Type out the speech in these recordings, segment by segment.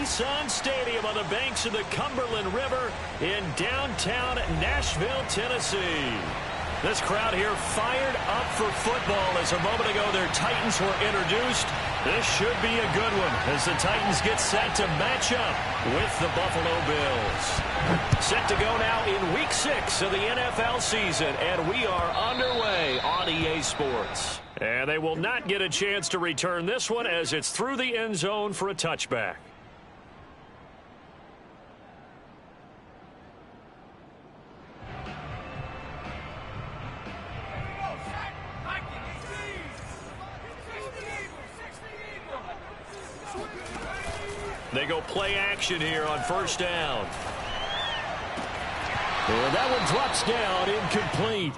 Nissan Stadium on the banks of the Cumberland River in downtown Nashville, Tennessee. This crowd here fired up for football as a moment ago their Titans were introduced. This should be a good one as the Titans get set to match up with the Buffalo Bills. Set to go now in Week 6 of the NFL season, and we are underway on EA Sports. And they will not get a chance to return this one as it's through the end zone for a touchback. They go play action here on first down. And that one drops down, incomplete.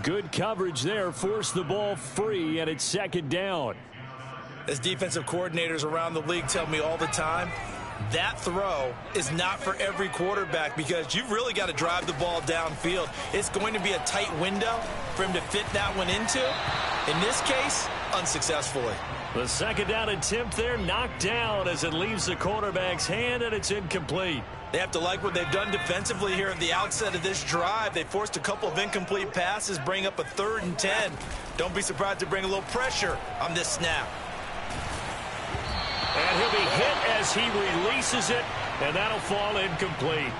Good coverage there, forced the ball free, and it's second down. As defensive coordinators around the league tell me all the time, that throw is not for every quarterback because you've really got to drive the ball downfield. It's going to be a tight window for him to fit that one into. In this case, unsuccessfully. The second down attempt there knocked down as it leaves the quarterback's hand, and it's incomplete. They have to like what they've done defensively here at the outset of this drive. They forced a couple of incomplete passes, bring up a 3rd and 10. Don't be surprised to bring a little pressure on this snap. And he'll be hit as he releases it, and that'll fall incomplete.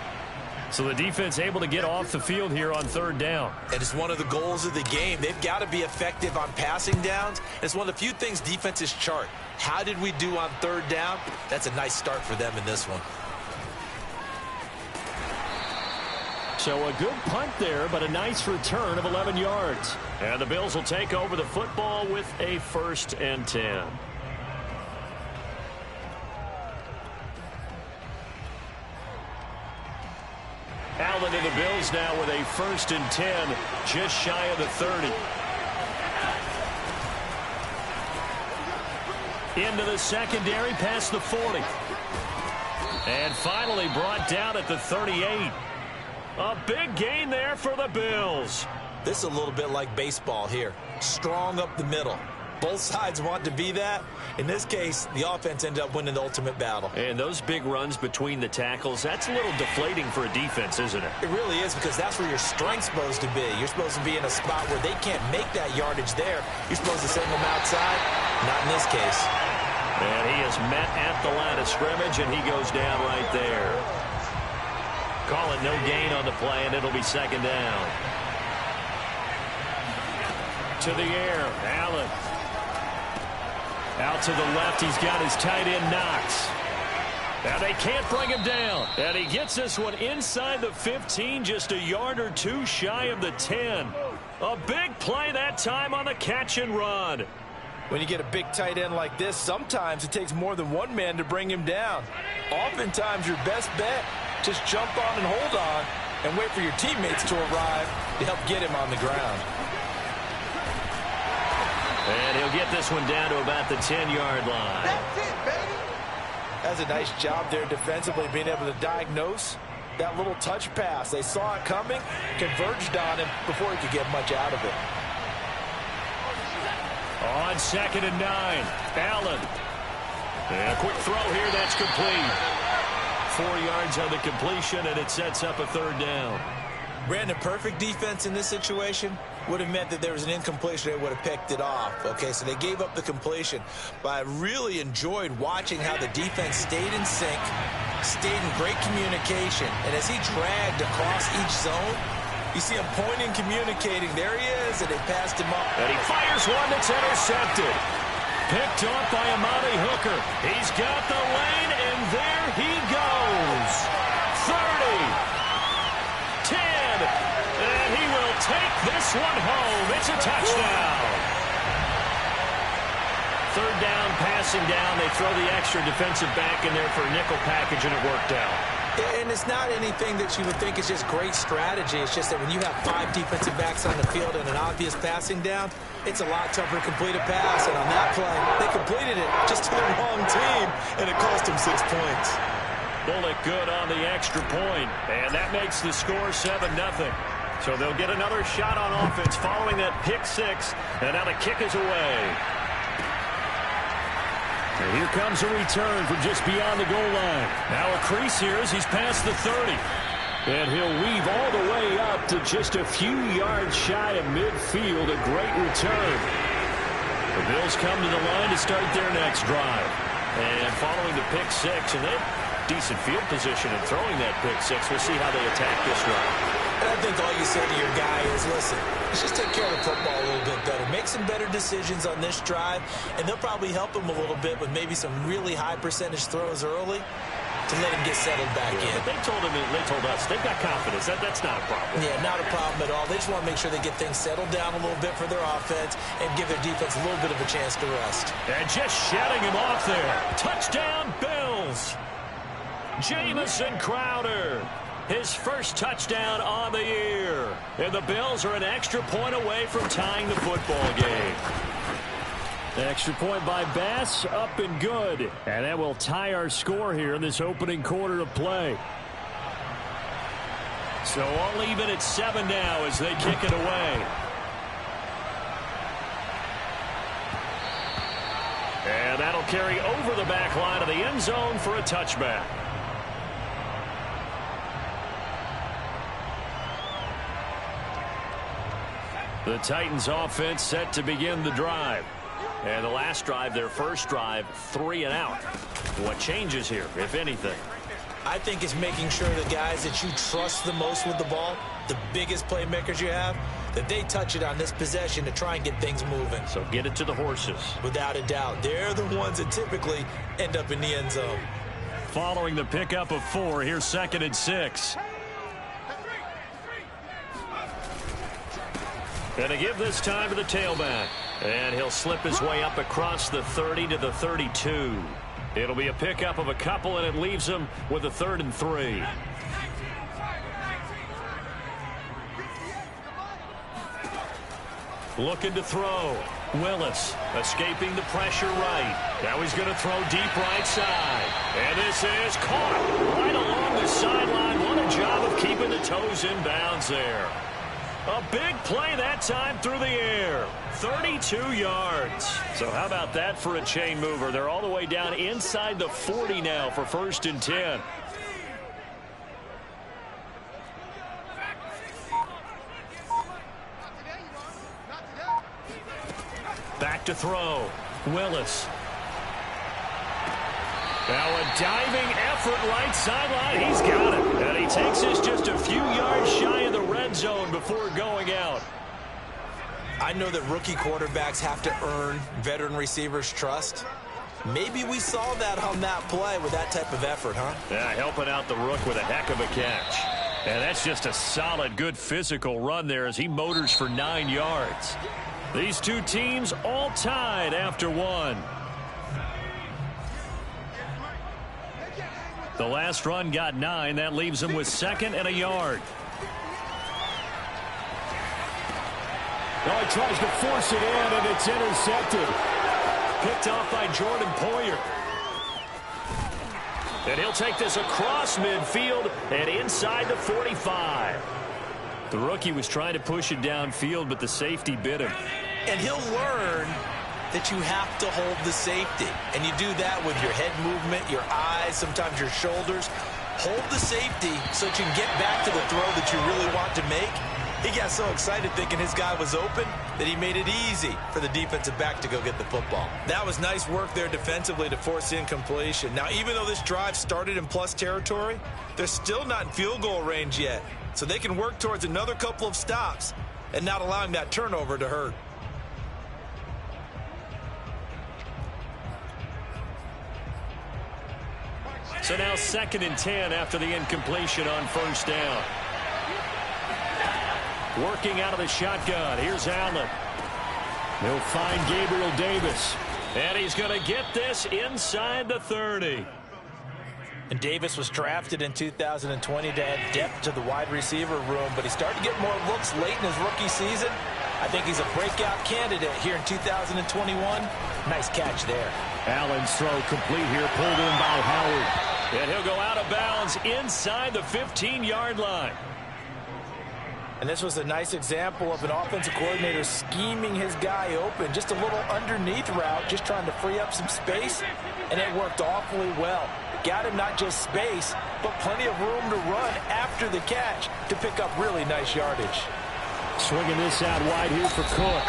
So the defense able to get off the field here on 3rd down. And it's one of the goals of the game. They've got to be effective on passing downs. It's one of the few things defenses chart. How did we do on 3rd down? That's a nice start for them in this one. So a good punt there, but a nice return of 11 yards. And the Bills will take over the football with a 1st and 10. Allen to the Bills now with a 1st and 10, just shy of the 30. Into the secondary, past the 40. And finally brought down at the 38. A big gain there for the Bills. This is a little bit like baseball here. Strong up the middle. Both sides want to be that. In this case, the offense ended up winning the ultimate battle. And those big runs between the tackles, that's a little deflating for a defense, isn't it? It really is, because that's where your strength's supposed to be. You're supposed to be in a spot where they can't make that yardage there. You're supposed to send them outside. Not in this case. And he is met at the line of scrimmage, and he goes down right there. Call it no gain on the play, and it'll be second down. To the air, Allen. Out to the left, he's got his tight end Knox. Now they can't bring him down. And he gets this one inside the 15, just a yard or two shy of the 10. A big play that time on the catch and run. When you get a big tight end like this, sometimes it takes more than one man to bring him down. Oftentimes your best bet, just jump on and hold on and wait for your teammates to arrive to help get him on the ground. And he'll get this one down to about the 10-yard line. That's it, baby. That's a nice job there defensively, being able to diagnose that little touch pass. They saw it coming, converged on him before he could get much out of it. On 2nd and 9, Allen. And a quick throw here, that's complete. 4 yards on the completion, and it sets up a 3rd down. Brandon, perfect defense in this situation would have meant that there was an incompletion. They would have picked it off. Okay, so they gave up the completion. But I really enjoyed watching how the defense stayed in sync, stayed in great communication. And as he dragged across each zone, you see him pointing, communicating. There he is, and they passed him up. And he fires one that's intercepted. Picked off by Amani Hooker. He's got the lane, and there he goes. 30. 10, and he will take this one home. It's a touchdown. 3rd down, passing down. They throw the extra defensive back in there for a nickel package, and it worked out. And it's not anything that you would think is just great strategy. It's just that when you have 5 defensive backs on the field and an obvious passing down, it's a lot tougher to complete a pass. And on that play, they completed it just to the wrong team, and it cost them 6 points. Bullet good on the extra point, and that makes the score 7-0. So they'll get another shot on offense following that pick 6, and now the kick is away. And here comes a return from just beyond the goal line. Now a crease here as he's past the 30. And he'll weave all the way up to just a few yards shy of midfield. A great return. The Bills come to the line to start their next drive. And following the pick six, and they have decent field position in throwing that pick six. We'll see how they attack this drive. And I think all you say to your guy is, listen, let's just take care of the football a little bit better. Make some better decisions on this drive, and they'll probably help him a little bit with maybe some really high percentage throws early to let him get settled back in. But they told us they've got confidence. That's not a problem. Yeah, not a problem at all. They just want to make sure they get things settled down a little bit for their offense and give their defense a little bit of a chance to rest. And just shutting him off there. Touchdown, Bills. Jamison Crowder. His first touchdown on the year. And the Bills are an extra point away from tying the football game. The extra point by Bass, up and good. And that will tie our score here in this opening quarter of play. So all even at 7 now as they kick it away. And that'll carry over the back line of the end zone for a touchback. The Titans offense set to begin the drive. And the last drive, their first drive, 3 and out. What changes here, if anything? I think it's making sure the guys that you trust the most with the ball, the biggest playmakers you have, that they touch it on this possession to try and get things moving. So get it to the horses. Without a doubt. They're the ones that typically end up in the end zone. Following the pickup of 4, here's 2nd and 6. And to give this time to the tailback. And he'll slip his way up across the 30 to the 32. It'll be a pickup of a couple, and it leaves him with a 3rd and 3. Looking to throw. Willis escaping the pressure right. Now he's going to throw deep right side. And this is caught right along the sideline. What a job of keeping the toes in bounds there. A big play that time through the air. 32 yards. So how about that for a chain mover? They're all the way down inside the 40 now for 1st and 10. Back to throw. Willis. Now a diving effort right sideline. He's got it. And he takes this just a few yards shy of the red zone before going out. I know that rookie quarterbacks have to earn veteran receivers' trust. Maybe we saw that on that play with that type of effort, huh? Yeah, helping out the rook with a heck of a catch. And that's just a solid, good physical run there as he motors for 9 yards. These two teams all tied after 1. The last run got 9. That leaves him with 2nd and a yard. Oh, he tries to force it in, and it's intercepted. Picked off by Jordan Poyer. And he'll take this across midfield and inside the 45. The rookie was trying to push it downfield, but the safety bit him. And he'll learn that you have to hold the safety. And you do that with your head movement, your eyes, sometimes your shoulders. Hold the safety so that you can get back to the throw that you really want to make. He got so excited thinking his guy was open that he made it easy for the defensive back to go get the football. That was nice work there defensively to force incompletion. Now, even though this drive started in plus territory, they're still not in field goal range yet. So they can work towards another couple of stops and not allowing that turnover to hurt. So now 2nd and 10 after the incompletion on 1st down. Working out of the shotgun. Here's Allen. He'll find Gabriel Davis. And he's going to get this inside the 30. And Davis was drafted in 2020 to add depth to the wide receiver room, but he started to get more looks late in his rookie season. I think he's a breakout candidate here in 2021. Nice catch there. Allen's throw complete here, pulled in by Howard. And he'll go out of bounds inside the 15-yard line. And this was a nice example of an offensive coordinator scheming his guy open. Just a little underneath route, just trying to free up some space, and it worked awfully well. Got him not just space, but plenty of room to run after the catch to pick up really nice yardage. Swinging this out wide here for Cook.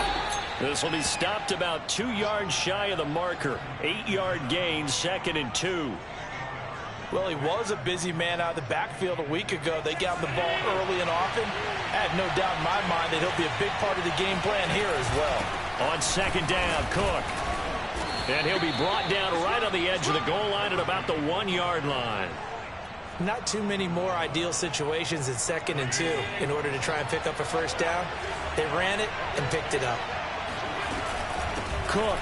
This will be stopped about 2 yards shy of the marker. 8-yard gain, 2nd and 2. Well, he was a busy man out of the backfield a week ago. They got him the ball early and often. I have no doubt in my mind that he'll be a big part of the game plan here as well. On 2nd down, Cook. And he'll be brought down right on the edge of the goal line at about the 1-yard line. Not too many more ideal situations at 2nd and 2 in order to try and pick up a first down. They ran it and picked it up. Cook.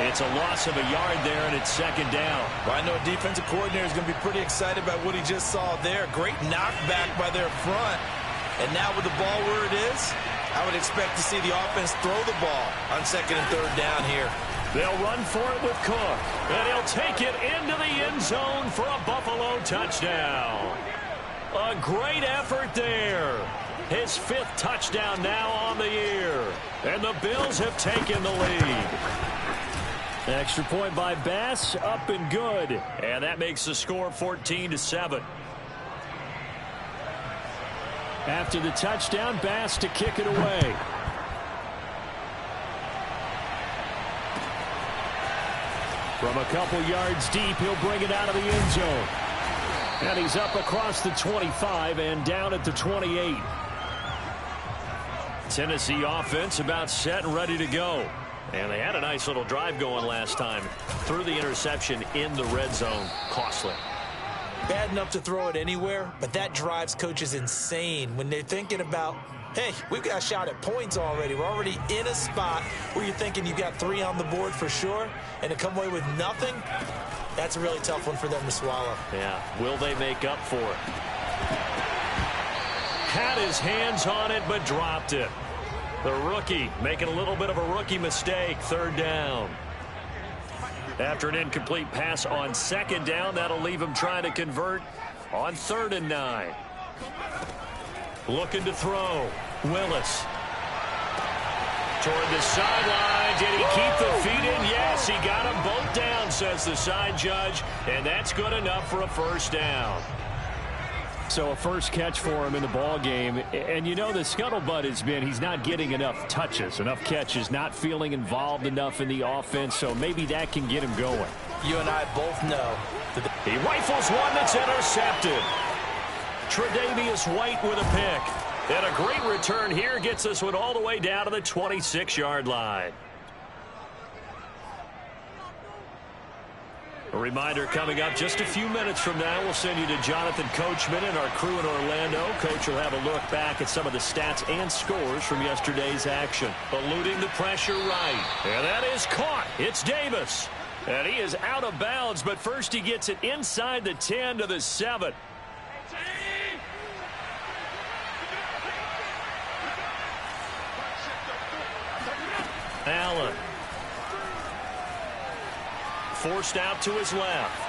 It's a loss of a yard there, and it's 2nd down. Well, I know a defensive coordinator is going to be pretty excited about what he just saw there. Great knockback by their front. And now with the ball where it is, I would expect to see the offense throw the ball on 2nd and 3rd down here. They'll run for it with Cook, and he'll take it into the end zone for a Buffalo touchdown. A great effort there. His 5th touchdown now on the year. And the Bills have taken the lead. Extra point by Bass, up and good. And that makes the score 14-7. After the touchdown, Bass to kick it away. From a couple yards deep, he'll bring it out of the end zone. And he's up across the 25 and down at the 28. Tennessee offense about set and ready to go. And they had a nice little drive going last time. Threw the interception in the red zone. Costly. Bad enough to throw it anywhere, but that drives coaches insane when they're thinking about, hey, we've got a shot at points already. We're already in a spot where you're thinking you got 3 on the board for sure, and to come away with nothing, that's a really tough one for them to swallow. Yeah, will they make up for it? Had his hands on it, but dropped it. The rookie making a little bit of a rookie mistake. 3rd down. After an incomplete pass on 2nd down, that'll leave him trying to convert on 3rd and 9. Looking to throw. Willis. Toward the sideline. Did he keep the feet in? Yes, he got them both down, says the side judge. And that's good enough for a 1st down. So a first catch for him in the ball game. And you know the scuttlebutt has been he's not getting enough touches, enough catches, not feeling involved enough in the offense. So maybe that can get him going. You and I both know. He rifles one that's intercepted. Tre'Davious White with a pick. And a great return here gets us one all the way down to the 26-yard line. A reminder coming up just a few minutes from now. We'll send you to Jonathan Coachman and our crew in Orlando. Coach will have a look back at some of the stats and scores from yesterday's action. Eluding the pressure right. And that is caught. It's Davis. And he is out of bounds, but first he gets it inside the 10 to the 7. Allen. Forced out to his left.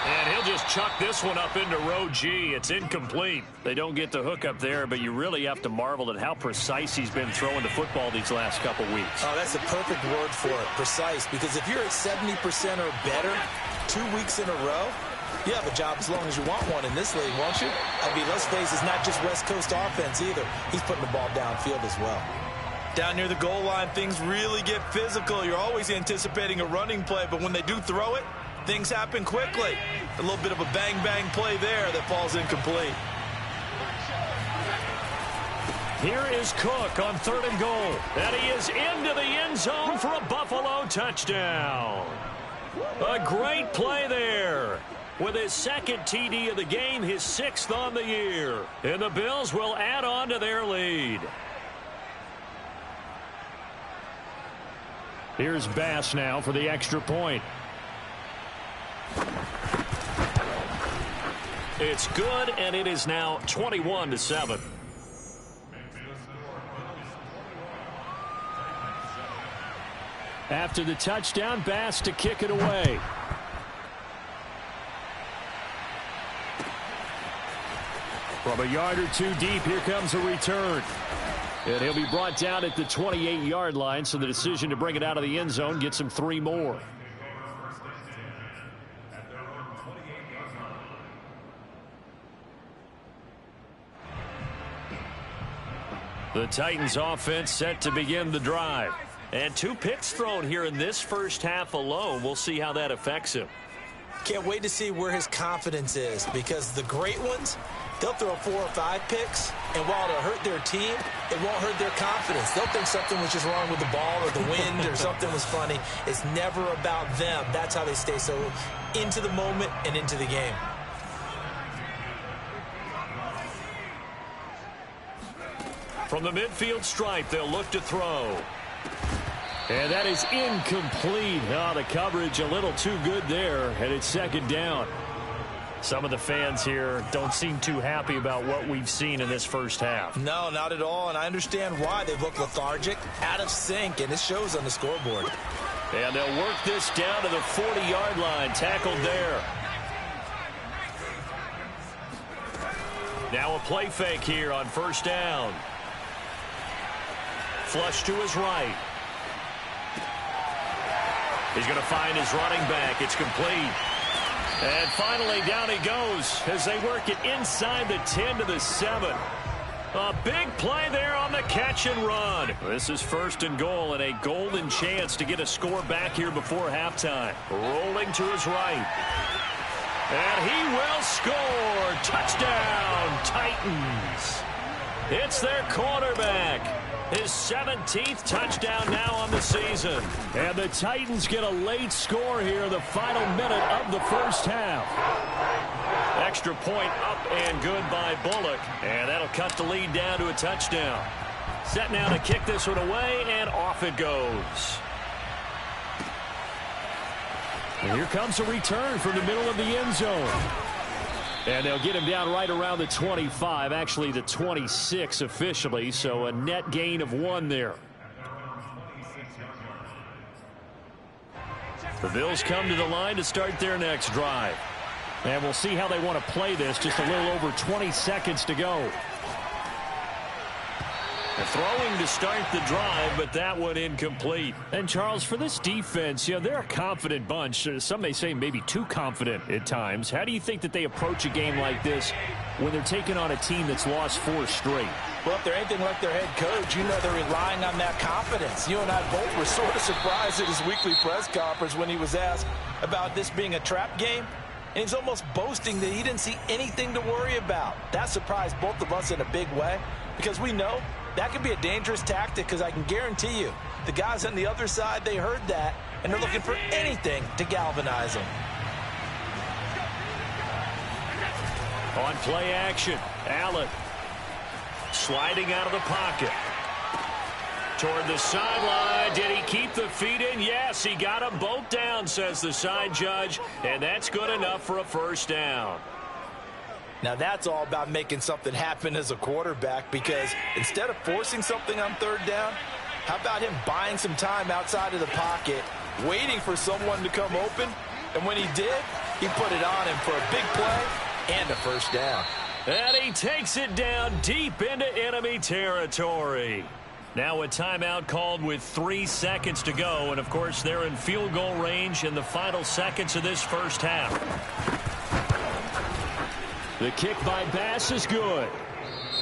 And he'll just chuck this one up into row G. It's incomplete. They don't get the hook up there, but you really have to marvel at how precise he's been throwing the football these last couple weeks. Oh, that's a perfect word for it, precise. Because if you're at 70% or better 2 weeks in a row, you have a job as long as you want one in this league, won't you? I mean, let's face it, it's not just West Coast offense either. He's putting the ball downfield as well. Down near the goal line, things really get physical. You're always anticipating a running play, but when they do throw it, things happen quickly. A little bit of a bang-bang play there that falls incomplete. Here is Cook on 3rd and goal. And he is into the end zone for a Buffalo touchdown. A great play there. With his 2nd TD of the game, his 6th on the year. And the Bills will add on to their lead. Here's Bass now for the extra point. It's good, and it is now 21-7. After the touchdown, Bass to kick it away. From a yard or two deep, here comes a return. And he'll be brought down at the 28-yard line, so the decision to bring it out of the end zone gets him 3 more. The Titans offense set to begin the drive. And 2 picks thrown here in this first half alone. We'll see how that affects him. Can't wait to see where his confidence is, because the great ones, they'll throw 4 or 5 picks, and while it'll hurt their team, it won't hurt their confidence. They'll think something was just wrong with the ball or the wind or something was funny. It's never about them. That's how they stay so into the moment and into the game. From the midfield stripe, they'll look to throw. And that is incomplete. Oh, the coverage a little too good there, and it's second down. Some of the fans here don't seem too happy about what we've seen in this first half. No, not at all, and I understand why. They look lethargic, out of sync, and it shows on the scoreboard. And they'll work this down to the 40-yard line, tackled there. Now a play fake here on first down. Flush to his right. He's going to find his running back. It's complete. And finally, down he goes as they work it inside the 10 to the 7. A big play there on the catch and run. This is 1st and goal and a golden chance to get a score back here before halftime. Rolling to his right. And he will score. Touchdown, Titans. It's their quarterback. His 17th touchdown now on the season. And the Titans get a late score here, the final minute of the first half. Extra point up and good by Bullock. And that'll cut the lead down to a touchdown. Set now to kick this one away, and off it goes. And here comes a return from the middle of the end zone. And they'll get him down right around the 25, actually the 26 officially, so a net gain of 1 there. The Bills come to the line to start their next drive. And we'll see how they want to play this. Just a little over 20 seconds to go. Throwing to start the drive, but that one incomplete. And, Charles, for this defense, you know, they're a confident bunch. Some may say maybe too confident at times. How do you think that they approach a game like this when they're taking on a team that's lost 4 straight? Well, if they're anything like their head coach, you know they're relying on that confidence. You and I both were sort of surprised at his weekly press conference when he was asked about this being a trap game. And he's almost boasting that he didn't see anything to worry about. That surprised both of us in a big way, because we know that could be a dangerous tactic, because I can guarantee you the guys on the other side, they heard that, and they're looking for anything to galvanize them. On play action, Allen sliding out of the pocket. Toward the sideline. Did he keep the feet in? Yes, he got them both down, says the side judge, and that's good enough for a first down. Now that's all about making something happen as a quarterback, because instead of forcing something on 3rd down, how about him buying some time outside of the pocket, waiting for someone to come open, and when he did, he put it on him for a big play and a first down. And he takes it down deep into enemy territory. Now a timeout called with 3 seconds to go, and of course they're in field goal range in the final seconds of this first half. The kick by Bass is good.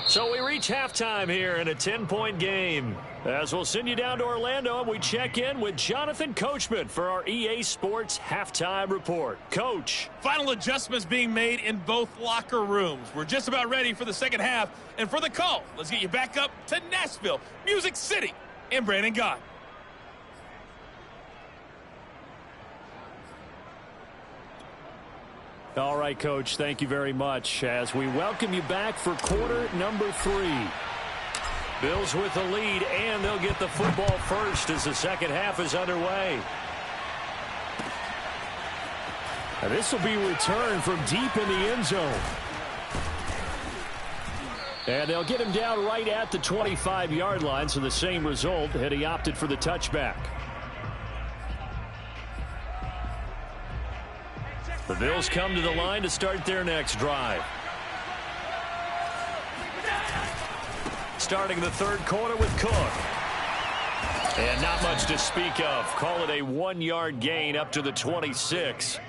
So we reach halftime here in a 10-point game. As we'll send you down to Orlando, and we check in with Jonathan Coachman for our EA Sports Halftime Report. Coach. Final adjustments being made in both locker rooms. We're just about ready for the second half. And for the call, let's get you back up to Nashville, Music City, and Brandon Gott. All right, Coach, thank you very much as we welcome you back for quarter number 3. Bills with the lead, and they'll get the football first as the second half is underway. And this will be returned from deep in the end zone. And they'll get him down right at the 25-yard line, so the same result, and he opted for the touchback. The Bills come to the line to start their next drive. starting the third quarter with Cook. And not much to speak of. Call it a 1-yard gain up to the 26.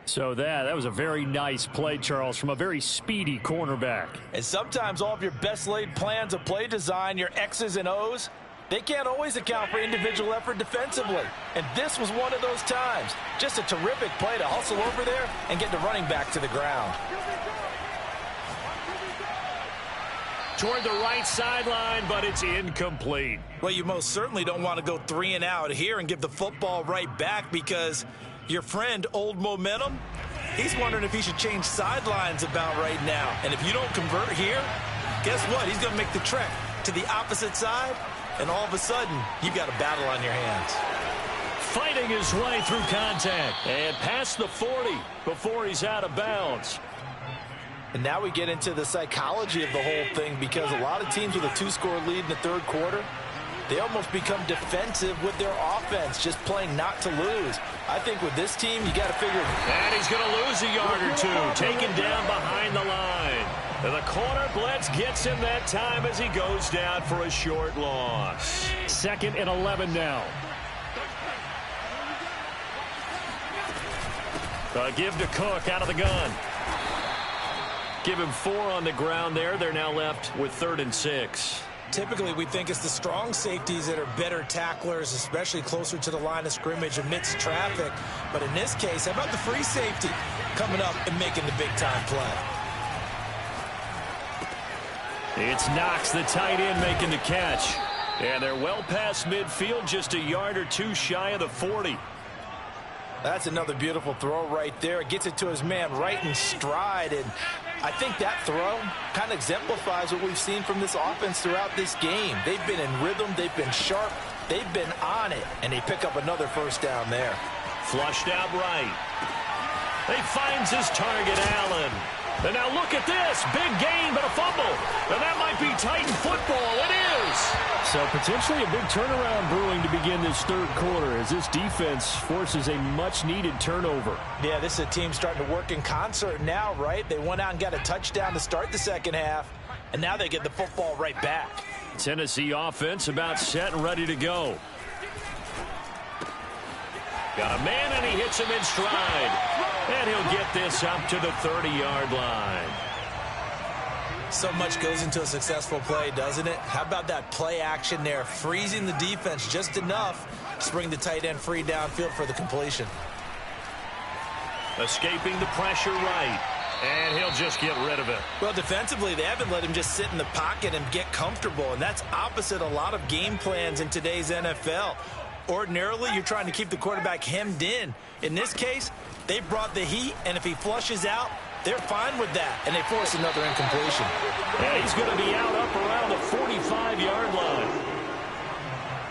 So that was a very nice play, Charles, from a very speedy cornerback. And sometimes all of your best laid plans of play design, your X's and O's, they can't always account for individual effort defensively. And this was one of those times. Just a terrific play to hustle over there and get the running back to the ground. Toward the right sideline, but it's incomplete. Well, you most certainly don't want to go 3 and out here and give the football right back, because your friend, Old Momentum, he's wondering if he should change sidelines about right now. And if you don't convert here, guess what? He's going to make the trek to the opposite side, and all of a sudden, you've got a battle on your hands. Fighting his way through contact and past the 40 before he's out of bounds. And now we get into the psychology of the whole thing, because a lot of teams with a 2-score lead in the third quarter, they almost become defensive with their offense, just playing not to lose. I think with this team, you got to figure. And he's going to lose a yard or two, taken down behind the line. And the corner blitz gets him that time as he goes down for a short loss. 2nd and 11 now. Give to Cook out of the gun. Give him 4 on the ground there. They're now left with 3rd and 6. Typically, we think it's the strong safeties that are better tacklers, especially closer to the line of scrimmage amidst traffic. But in this case, how about the free safety coming up and making the big-time play? It's Knox, the tight end, making the catch. And they're well past midfield, just a yard or two shy of the 40. That's another beautiful throw right there. It gets it to his man right in stride. And I think that throw kind of exemplifies what we've seen from this offense throughout this game. They've been in rhythm. They've been sharp. They've been on it. And they pick up another first down there. Flushed out right. He finds his target, Allen. And now look at this. Big gain, but a fumble. And that might be Titan football. It is. So potentially a big turnaround brewing to begin this third quarter as this defense forces a much-needed turnover. Yeah, this is a team starting to work in concert now, right? They went out and got a touchdown to start the second half, and now they get the football right back. Tennessee offense about set and ready to go. Got a man, and he hits him in stride. And he'll get this up to the 30-yard line. So much goes into a successful play, doesn't it? How about that play action there, freezing the defense just enough to bring the tight end free downfield for the completion. Escaping the pressure right, and he'll just get rid of it. Well, defensively, they haven't let him just sit in the pocket and get comfortable, and that's opposite a lot of game plans in today's NFL. Ordinarily, you're trying to keep the quarterback hemmed in. In this case, they brought the heat, and if he flushes out, they're fine with that, and they force another incompletion. And he's going to be out up around the 45-yard line.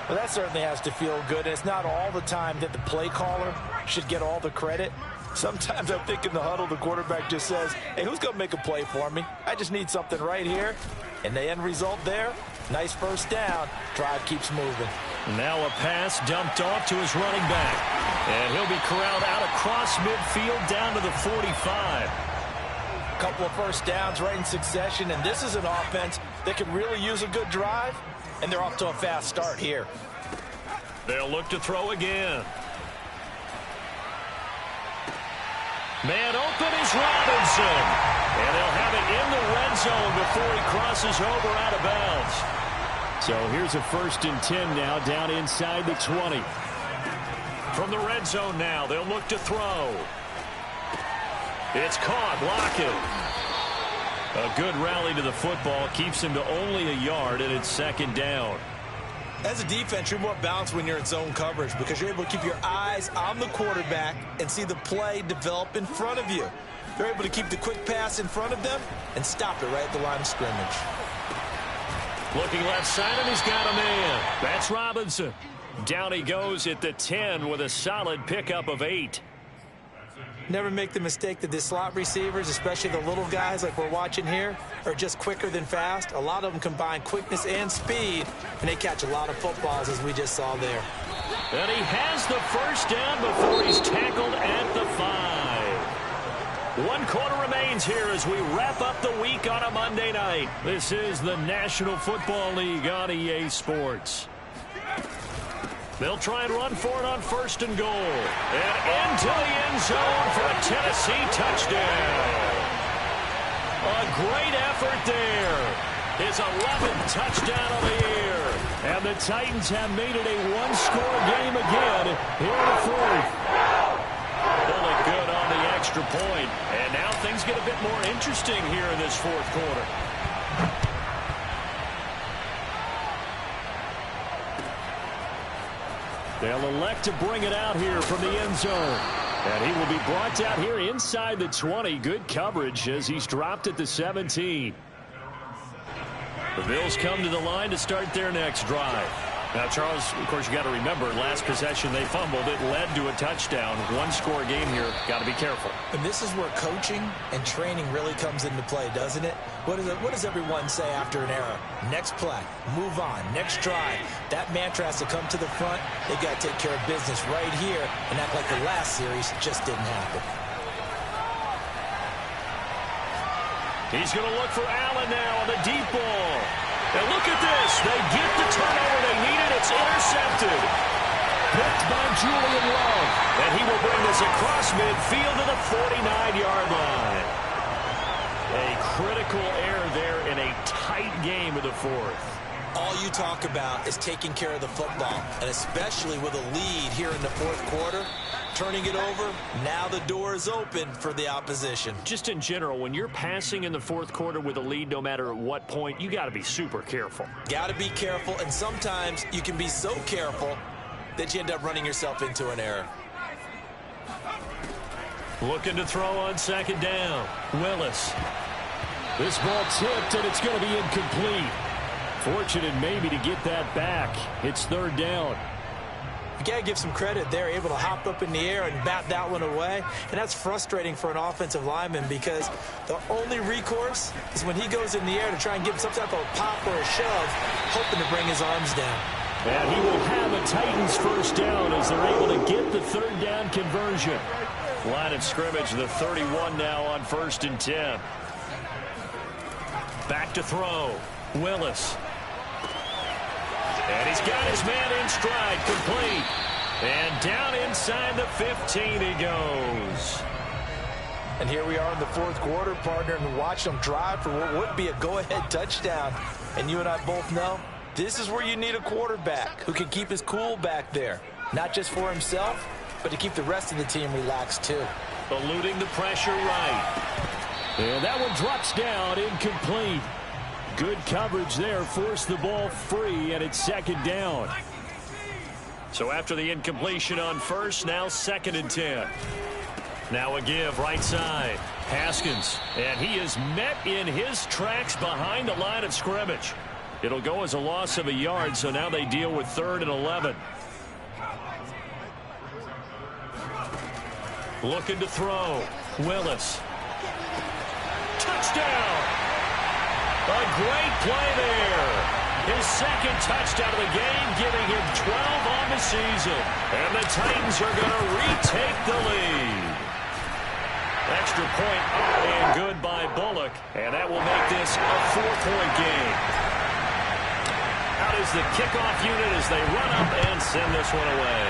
Well, that certainly has to feel good. And it's not all the time that the play caller should get all the credit. Sometimes I think in the huddle, the quarterback just says, hey, who's going to make a play for me? I just need something right here. And the end result there, nice first down. Drive keeps moving. Now a pass dumped off to his running back. And he'll be corralled out across midfield down to the 45. Couple of first downs right in succession, and this is an offense that can really use a good drive, and they're off to a fast start here. They'll look to throw again. Man open is Robinson, and they'll have it in the red zone before he crosses over out of bounds. So here's a 1st and 10 now down inside the 20. From the red zone now, they'll look to throw. It's caught. Lockett. A good rally to the football keeps him to only a yard, and it's 2nd down. As a defense, you're more balanced when you're in zone coverage because you're able to keep your eyes on the quarterback and see the play develop in front of you. They're able to keep the quick pass in front of them and stop it right at the line of scrimmage. Looking left side, and he's got a man. That's Robinson. Down he goes at the 10 with a solid pickup of 8. Never make the mistake that the slot receivers, especially the little guys like we're watching here, are just quicker than fast. A lot of them combine quickness and speed, and they catch a lot of footballs, as we just saw there. And he has the first down before he's tackled at the 5. 1 quarter remaining. headlines here as we wrap up the week on a Monday night. This is the National Football League on EA Sports. They'll try and run for it on 1st and goal. And into the end zone for a Tennessee touchdown. A great effort there. His 11th touchdown of the year. And the Titans have made it a one-score game again here in the 4th. Bullock good on the extra point. And now things get a bit more interesting here in this 4th quarter. They'll elect to bring it out here from the end zone. And he will be brought out here inside the 20. Good coverage as he's dropped at the 17. The Bills come to the line to start their next drive. Now, Charles, of course, you got to remember, last possession they fumbled. It led to a touchdown. One-score game here. Got to be careful. And this is where coaching and training really comes into play, doesn't it? What does everyone say after an error? Next play, move on, next drive. That mantra has to come to the front. They've got to take care of business right here and act like the last series just didn't happen. He's going to look for Allen now on the deep ball. And look at this. They get the turnover they needed. It's intercepted. Picked by Julian Love. And he will bring this across midfield to the 49-yard line. A critical error there in a tight game of the 4th. All you talk about is taking care of the football, and especially with a lead here in the 4th quarter. Turning it over, now the door is open for the opposition. Just in general, when you're passing in the 4th quarter with a lead, no matter at what point, you got to be super careful. Got to be careful, and sometimes you can be so careful that you end up running yourself into an error. Looking to throw on 2nd down. Willis. This ball tipped, and it's going to be incomplete. Fortunate maybe to get that back. It's 3rd down. You got to give some credit. They're able to hop up in the air and bat that one away. And that's frustrating for an offensive lineman because the only recourse is when he goes in the air to try and give some type of a pop or a shove, hoping to bring his arms down. And he will have a Titans 1st down as they're able to get the 3rd down conversion. Line of scrimmage, the 31 now on 1st and 10. Back to throw. Willis. And he's got his man in stride, complete. And down inside the 15 he goes. And here we are in the 4th quarter, partner, and watch them drive for what would be a go-ahead touchdown. And you and I both know this is where you need a quarterback who can keep his cool back there. Not just for himself, but to keep the rest of the team relaxed too. Eluding the pressure right. And that one drops down, incomplete. Good coverage there, forced the ball free, and it's 2nd down. So after the incompletion on 1st, now 2nd and 10. Now a give right side. Haskins, and he is met in his tracks behind the line of scrimmage. It'll go as a loss of a yard, so now they deal with 3rd and 11. Looking to throw. Willis. Touchdown! A great play there. His 2nd touchdown of the game, giving him 12 on the season. And the Titans are going to retake the lead. Extra point up and good by Bullock. And that will make this a 4-point game. Out is the kickoff unit as they run up and send this one away.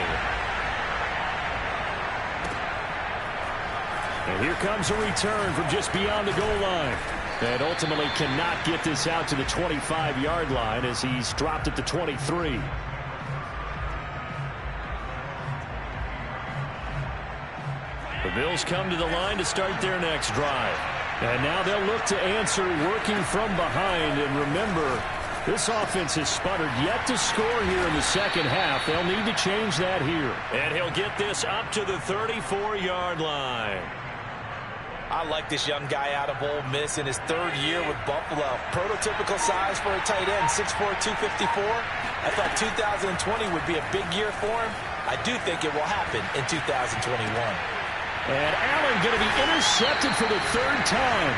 And here comes a return from just beyond the goal line. And ultimately cannot get this out to the 25-yard line as he's dropped at the 23. The Bills come to the line to start their next drive. And now they'll look to answer working from behind. And remember, this offense has sputtered yet to score here in the 2nd half. They'll need to change that here. And he'll get this up to the 34-yard line. I like this young guy out of Ole Miss in his 3rd year with Buffalo. Prototypical size for a tight end, 6'4", 254. I thought 2020 would be a big year for him. I do think it will happen in 2021. And Allen going to be intercepted for the 3rd time.